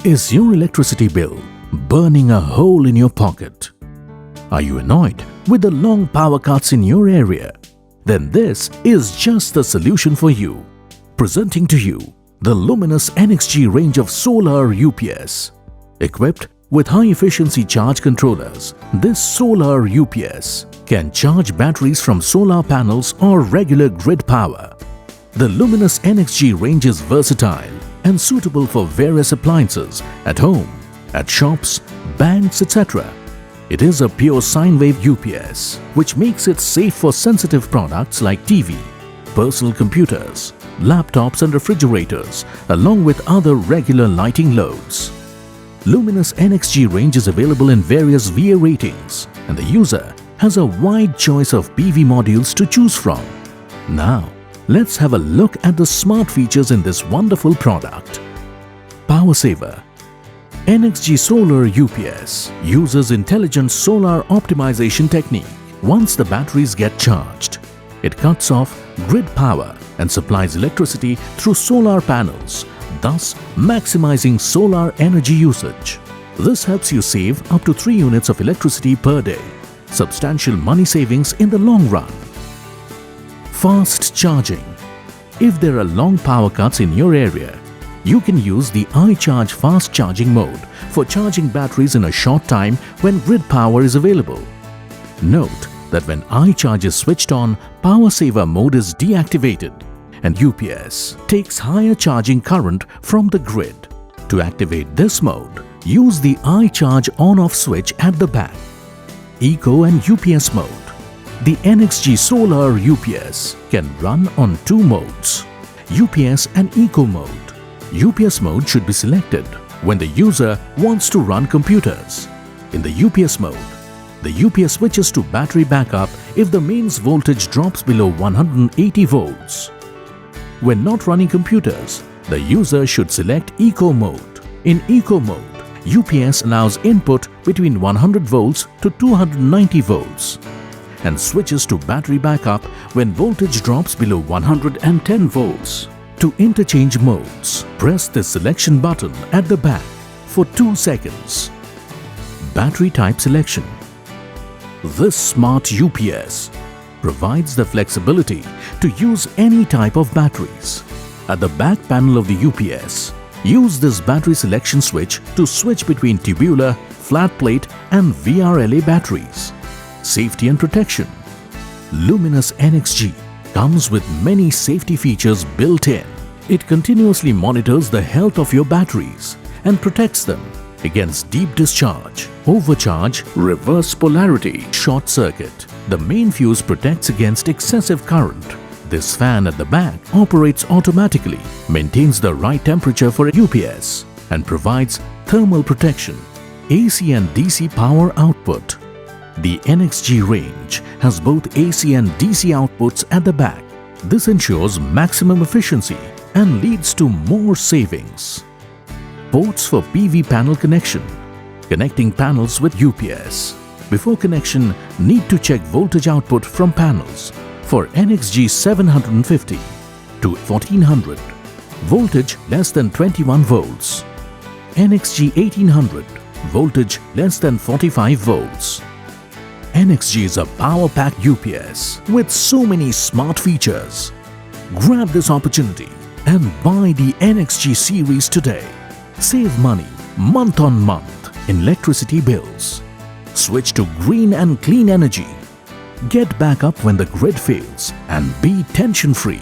Is your electricity bill burning a hole in your pocket? Are you annoyed with the long power cuts in your area? Then this is just the solution for you. Presenting to you the Luminous NXG range of solar UPS. Equipped with high-efficiency charge controllers, this solar UPS can charge batteries from solar panels or regular grid power. The Luminous NXG range is versatile and suitable for various appliances at home, at shops, banks, etc. It is a pure sine wave UPS, which makes it safe for sensitive products like TV, personal computers, laptops and refrigerators, along with other regular lighting loads. Luminous NXG range is available in various VA ratings, and the user has a wide choice of PV modules to choose from. Now, let's have a look at the smart features in this wonderful product. Power saver. NXG Solar UPS uses intelligent solar optimization technique. Once the batteries get charged, it cuts off grid power and supplies electricity through solar panels, thus maximizing solar energy usage. This helps you save up to 3 units of electricity per day. Substantial money savings in the long run. Fast charging. If there are long power cuts in your area, you can use the iCharge fast charging mode for charging batteries in a short time when grid power is available. Note that when iCharge is switched on, power saver mode is deactivated and UPS takes higher charging current from the grid. To activate this mode, use the iCharge on-off switch at the back. Eco and UPS mode. The NXG Solar UPS can run on 2 modes, UPS and Eco mode. UPS mode should be selected when the user wants to run computers. In the UPS mode, the UPS switches to battery backup if the mains voltage drops below 180 volts. When not running computers, the user should select Eco mode. In Eco mode, UPS allows input between 100 volts to 290 volts and switches to battery backup when voltage drops below 110 volts. To interchange modes, press the selection button at the back for 2 seconds. Battery type selection. This smart UPS provides the flexibility to use any type of batteries. At the back panel of the UPS, use this battery selection switch to switch between tubular, flat plate and VRLA batteries. Safety and protection. Luminous NXG comes with many safety features built in. It continuously monitors the health of your batteries and protects them against deep discharge, overcharge, reverse polarity, short circuit. The main fuse protects against excessive current. This fan at the back operates automatically, maintains the right temperature for a UPS and provides thermal protection. AC and DC power output. The NXG range has both AC and DC outputs at the back. This ensures maximum efficiency and leads to more savings. Ports for PV panel connection. Connecting panels with UPS. Before connection, need to check voltage output from panels. For NXG 750 to 1400, voltage less than 21 volts. NXG 1800, voltage less than 45 volts. NXG is a power-packed UPS with so many smart features. Grab this opportunity and buy the NXG series today. Save money month on month in electricity bills. Switch to green and clean energy. Get backup when the grid fails and be tension-free.